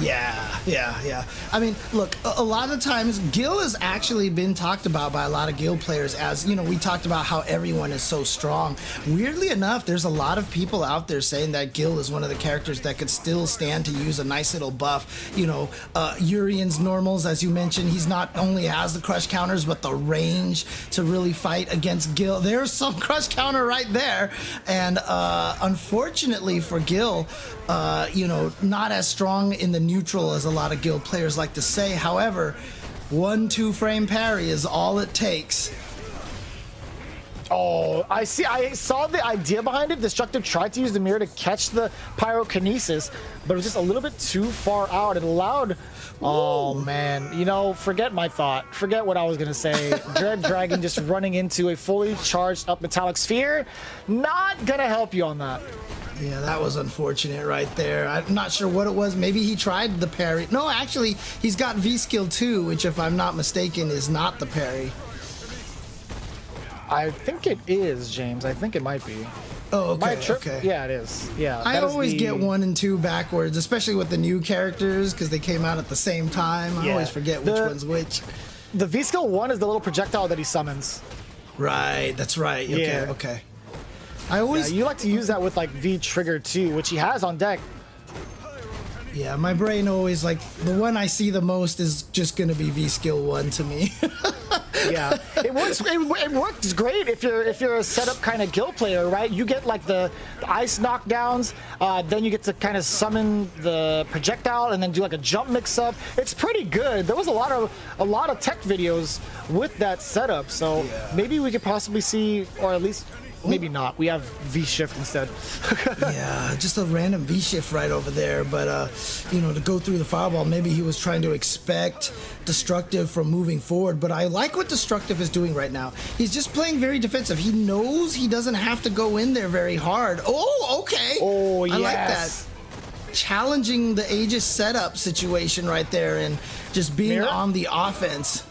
Yeah. I mean, look, a lot of times Gil has actually been talked about by a lot of Gil players as, you know, we talked about how everyone is so strong. Weirdly enough, there's a lot of people out there saying that Gil is one of the characters that could still stand to use a nice little buff. You know, Urian's normals, as you mentioned, he's not only has the crush counters, but the range to really fight against Gil. There's some crush counter right there. And unfortunately for Gil, you know, not as strong in the neutral as a lot of Gil players like to say. However, 1-2 frame parry is all it takes. Oh, I see. I saw the idea behind it. Destructive tried to use the mirror to catch the pyrokinesis, but it was just a little bit too far out. It allowed... Oh, man. You know, forget my thought. Forget what I was going to say. dreaddragon just running into a fully charged up metallic sphere. Not going to help you on that. Yeah, that was unfortunate right there. I'm not sure what it was. Maybe he tried the parry. No, actually, he's got V-Skill 2, which, if I'm not mistaken, is not the parry. I think it is, James. I think it might be. Oh, okay. Yeah, it is. Yeah. I always get 1 and 2 backwards, especially with the new characters, because they came out at the same time. I always forget which one's which. The V-Skill 1 is the little projectile that he summons. Right, that's right. Okay. I always... Yeah, you like to use that with, like, V-Trigger 2, which he has on deck. Yeah, my brain always, like, the one I see the most is just going to be V-Skill 1 to me. Yeah, it works great if you're a setup kind of Gil player, right? You get like the ice knockdowns, then you get to kind of summon the projectile and then do like a jump mix up. It's pretty good. There was a lot of tech videos with that setup, so maybe we could possibly see, or at least maybe not. We have V-shift instead. Yeah, just a random V-shift right over there. But, you know, to go through the fireball, maybe he was trying to expect Destructive from moving forward. But I like what Destructive is doing right now. He's just playing very defensive. He knows he doesn't have to go in there very hard. Oh, okay. Oh, yes. I like that. Challenging the Aegis setup situation right there and just being on the offense.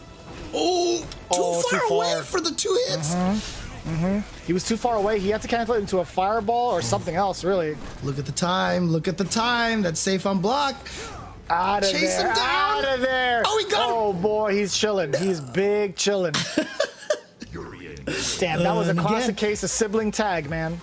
Oh, too far away for the 2 hits. He was too far away. He had to cancel it into a fireball or something else, really. Look at the time. Look at the time. That's safe on block. Out of Chase there. him down. Out of there. Oh, he got him. Oh, boy, he's chilling. He's big chilling. Damn, that was a classic case of sibling tag, man.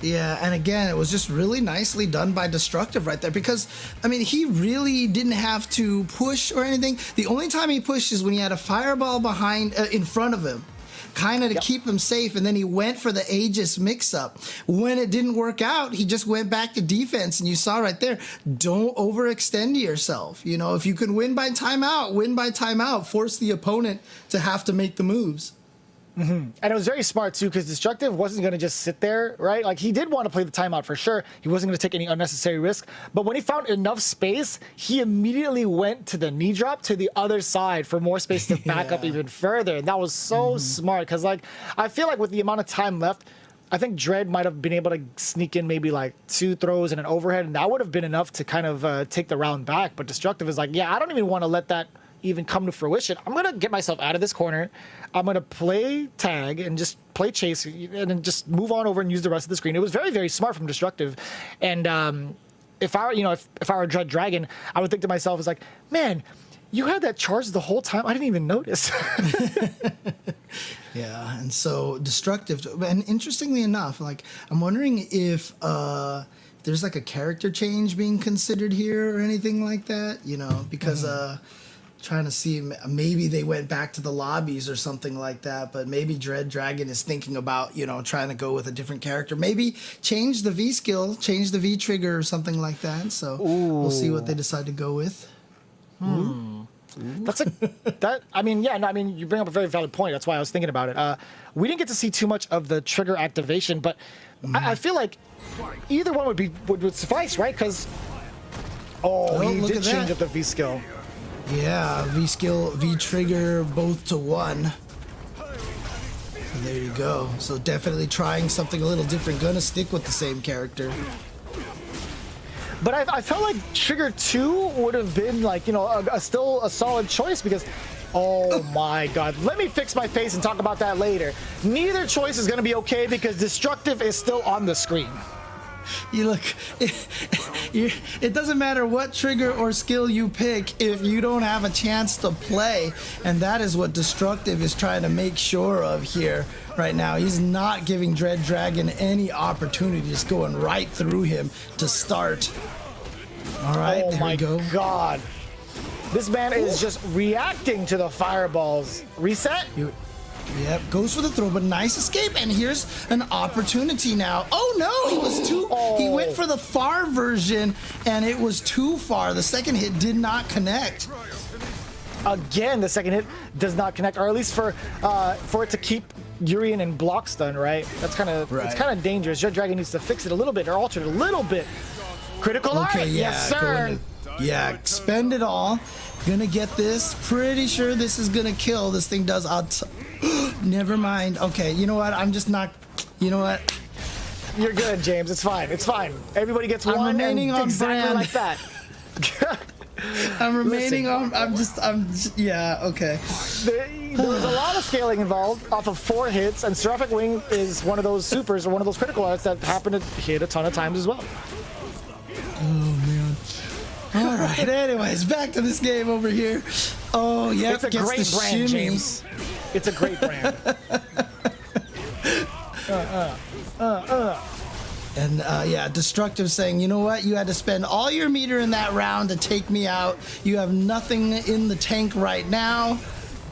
Yeah, and again, it was just really nicely done by Destructive right there because, I mean, he really didn't have to push or anything. The only time he pushed is when he had a fireball behind, in front of him, kind of to keep him safe, and then he went for the Aegis mix-up. When it didn't work out, he just went back to defense, and you saw right there, don't overextend yourself. You know, if you can win by timeout, win by timeout, force the opponent to have to make the moves. And it was very smart, too, because Destructive wasn't going to just sit there, right? Like, he did want to play the timeout for sure. He wasn't going to take any unnecessary risk. But when he found enough space, he immediately went to the knee drop to the other side for more space to back up even further. And that was so smart because, like, I feel like with the amount of time left, I think Dread might have been able to sneak in maybe like 2 throws and an overhead, and that would have been enough to kind of take the round back. But Destructive is like, yeah, I don't even want to let that even come to fruition. I'm going to get myself out of this corner. I'm going to play tag and just play chase and then just move on over and use the rest of the screen. It was very, very smart from Destructive. And if I were dreaddragon, I would think to myself, it's like, man, you had that charge the whole time. I didn't even notice. Yeah, and so Destructive, and interestingly enough, like, I'm wondering if there's like a character change being considered here or anything like that, you know, because trying to see, maybe they went back to the lobbies or something like that, but maybe dreaddragon is thinking about, you know, trying to go with a different character, maybe change the V skill, change the V trigger or something like that. So we'll see what they decide to go with. That's I mean, you bring up a very valid point. That's why I was thinking about it. We didn't get to see too much of the trigger activation, but I feel like either one would suffice, right? Because he did change up the V skill. Yeah, V skill, V trigger, both to 1. So there you go. So definitely trying something a little different. Gonna stick with the same character. But I felt like trigger 2 would have been like, you know, still a solid choice because, oh my God, let me fix my face and talk about that later. Neither choice is going to be okay because Destructive is still on the screen. You look, it doesn't matter what trigger or skill you pick if you don't have a chance to play, and that is what Destructive is trying to make sure of here right now. He's not giving dreaddragon any opportunity, just going right through him to start. All right, oh there my we go. God. This man is just reacting to the fireballs. Reset? Yep, goes for the throw, but nice escape, and here's an opportunity now. Oh no, he was too, he went for the far version, and it was too far. The second hit did not connect. Again, the second hit does not connect, or at least for it to keep Urian in block stun, right? That's kind of it's kind of dangerous. dreaddragon needs to fix it a little bit, or alter it a little bit. Critical art, Okay, yeah, yes sir. Yeah, spend it all. Gonna get this. Pretty sure this is gonna kill. This thing does. Never mind. Okay, you know what? I'm just not. You know what? You're good, James. It's fine. It's fine. Everybody gets one. I'm remaining on exactly brand. like that. I'm remaining on. I'm just. Yeah. Okay. There was a lot of scaling involved off of 4 hits, and Seraphic Wing is one of those supers or one of those critical arts that happen to hit a ton of times as well. Oh man. All right. Anyways, back to this game over here. Oh yeah. It's a great brand, James. It's a great brand. And yeah, Destructive saying, you know what? You had to spend all your meter in that round to take me out. You have nothing in the tank right now.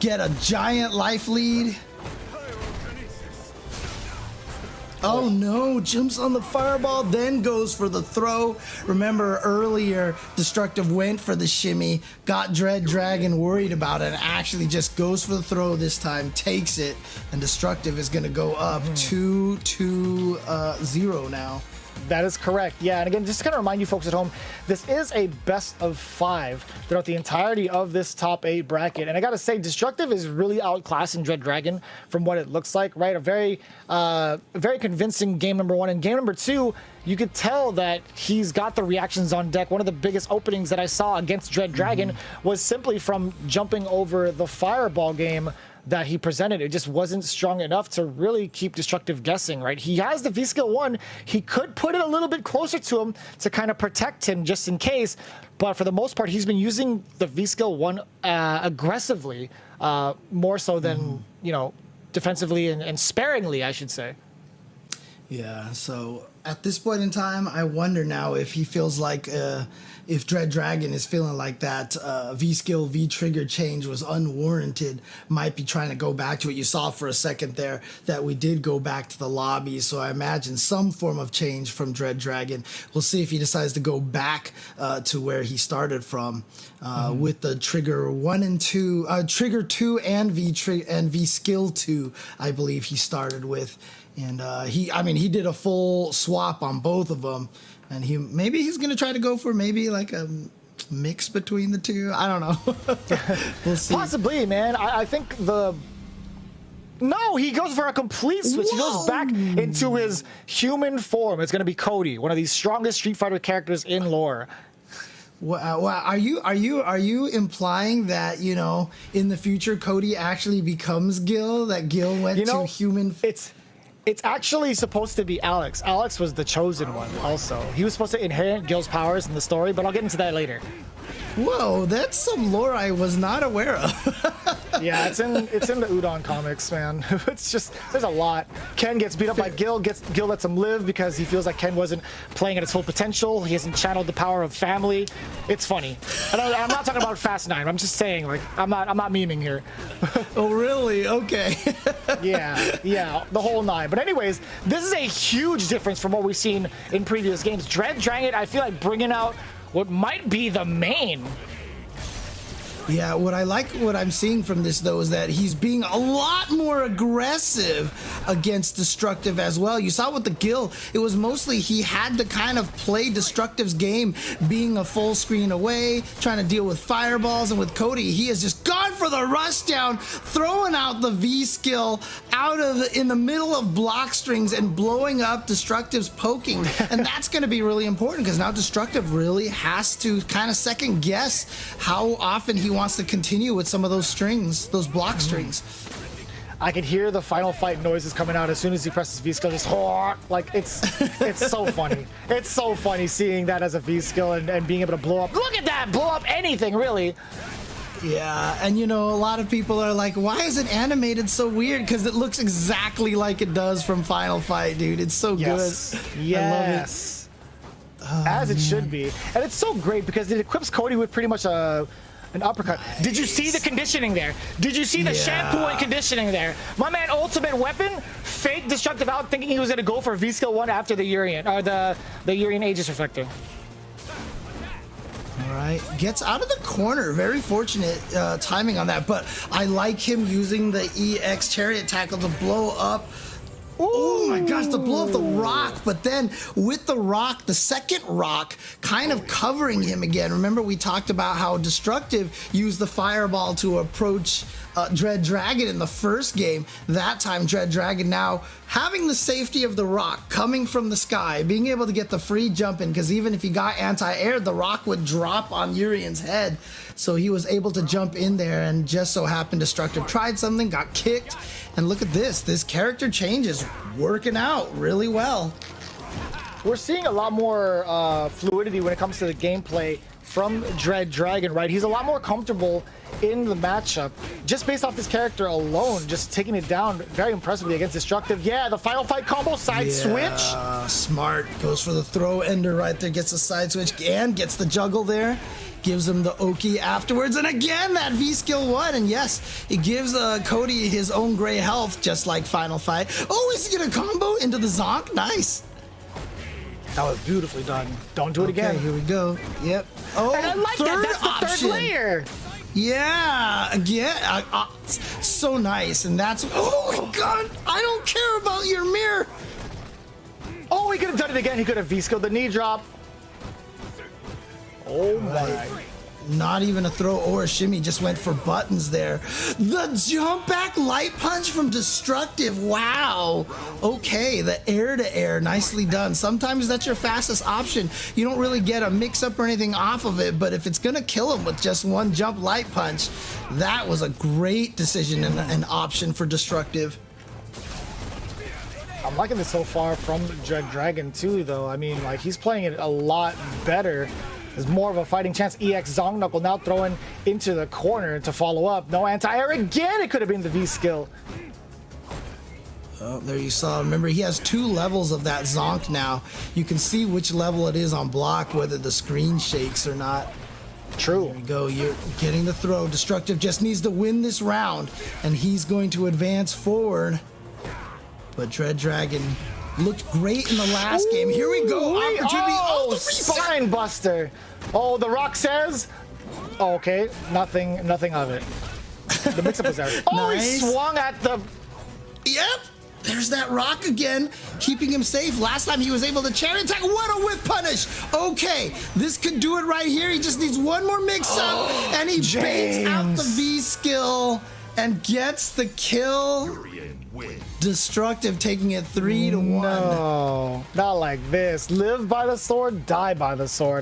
Get a giant life lead. Oh no, jumps on the fireball, then goes for the throw. Remember earlier, Destructive went for the shimmy, got dreaddragon worried about it, and actually just goes for the throw this time, takes it, and Destructive is gonna go up 2-0 now. That is correct. Yeah, and again, just to kind of remind you folks at home, this is a best of 5 throughout the entirety of this top 8 bracket. And I gotta say, Destructive is really outclassing dreaddragon from what it looks like, right? A very convincing game number 1. And game number 2, you could tell that he's got the reactions on deck. One of the biggest openings that I saw against dreaddragon was simply from jumping over the fireball game that he presented. It just wasn't strong enough to really keep Destructive guessing, right? He has the V-Skill 1. He could put it a little bit closer to him to kind of protect him just in case, but for the most part, he's been using the V-Skill 1 aggressively, more so than, you know, defensively and sparingly, I should say. Yeah, so at this point in time, I wonder now if he feels like, if dreaddragon is feeling like that V-skill, V-trigger change was unwarranted, might be trying to go back to it. You saw for a second there that we did go back to the lobby, so I imagine some form of change from dreaddragon. We'll see if he decides to go back to where he started from with the trigger 1 and 2, trigger 2 and V-skill 2, I believe he started with. And he did a full swap on both of them, and maybe he's gonna try to go for maybe like a mix between the two. I don't know. We'll see. Possibly, man. I think no, he goes for a complete switch. Whoa. He goes back into his human form. It's gonna be Cody, one of the strongest Street Fighter characters in lore. Well, are you implying that, you know, in the future Cody actually becomes Gil? That Gil went to human? It's actually supposed to be Alex. Alex was the chosen one also. He was supposed to inherit Gil's powers in the story, but I'll get into that later. Whoa, that's some lore I was not aware of. Yeah, it's in the Udon comics, man. It's just, there's a lot. Ken gets beat up by Gil. Gil lets him live because he feels like Ken wasn't playing at his full potential. He hasn't channeled the power of family. It's funny. And I'm not talking about Fast 9. I'm just saying, like, I'm not memeing here. Oh, really? Okay. Yeah, the whole 9. But anyways, this is a huge difference from what we've seen in previous games. dreaddragon, I feel like bringing out what might be the main. Yeah, what I'm seeing from this, though, is that he's being a lot more aggressive against Destructive as well. You saw with the Gil, it was mostly he had to kind of play Destructive's game, being a full screen away, trying to deal with fireballs, and with Cody, he has just gone for the rush down, throwing out the V skill in the middle of block strings and blowing up Destructive's poking. And that's going to be really important because now Destructive really has to kind of second guess how often he wants to continue with some of those strings, those block strings. I could hear the final fight noises coming out as soon as he presses V skill. Just like it's so funny. It's so funny seeing that as a V skill and being able to blow up. Look at that, blow up anything really. Yeah, and you know, a lot of people are like, why is it animated so weird? Because it looks exactly like it does from Final Fight, dude. It's so good. Yes. I love it. As it should be. And it's so great because it equips Cody with pretty much an uppercut. Nice. Did you see the conditioning there? Did you see the shampoo and conditioning there? My man, ultimate weapon, fake destructive out, thinking he was going to go for V skill 1 after the Urian, or the Urian Aegis Reflector. All right, gets out of the corner. Very fortunate timing on that, but I like him using the EX Chariot Tackle to blow up. Oh my gosh, to blow up the rock, but then with the rock, the second rock kind of covering him again. Remember we talked about how Destructive used the fireball to approach dreaddragon in the first game. That time dreaddragon now having the safety of the rock coming from the sky, being able to get the free jump in, because even if he got anti-air, the rock would drop on Urian's head. So he was able to jump in there, and just so happened Destructive tried something, got kicked, and look at this character change is working out really well. We're seeing a lot more fluidity when it comes to the gameplay from dreaddragon, right? He's a lot more comfortable in the matchup just based off this character alone, just taking it down very impressively against Destructive. Yeah, the final fight combo side switch. Smart, goes for the throw ender right there, gets the side switch and gets the juggle there, gives him the Oki afterwards, and again that V skill 1, and yes, it gives Cody his own gray health just like final fight. Oh, is he gonna combo into the zonk? Nice. That was beautifully done. Don't do it again. Here we go. Yep. Oh, and I like that. That's the third layer. Yeah, again, so nice, and that's, oh my god, I don't care about your mirror. Oh, he could have done it again. He could have V-skilled the knee drop. Oh my. Not even a throw or a shimmy, just went for buttons there. The jump back light punch from Destructive, wow. Okay, the air to air, nicely done. Sometimes that's your fastest option. You don't really get a mix up or anything off of it, but if it's gonna kill him with just one jump light punch, that was a great decision and an option for Destructive. I'm liking this so far from dreaddragon too, though. I mean, like, he's playing it a lot better. There's more of a fighting chance. EX Zong Knuckle now throwing into the corner to follow up. No anti-air again. It could have been the V skill. Oh, there you saw. Remember, he has 2 levels of that Zonk now. You can see which level it is on block, whether the screen shakes or not. True. There we go. You're getting the throw. Destructive just needs to win this round, and he's going to advance forward. But dreaddragon looked great in the last game. Here we go. Opportunity. Oh, spine buster. Oh, the rock says. Oh, okay, nothing of it. The mix-up was there. Oh, nice. He swung at the. Yep. There's that rock again, keeping him safe. Last time he was able to chariot attack. What a whip punish. Okay, this could do it right here. He just needs one more mix-up, and he baits out the V skill and gets the kill. Destructive taking it 3-1. No, not like this. Live by the sword, die by the sword.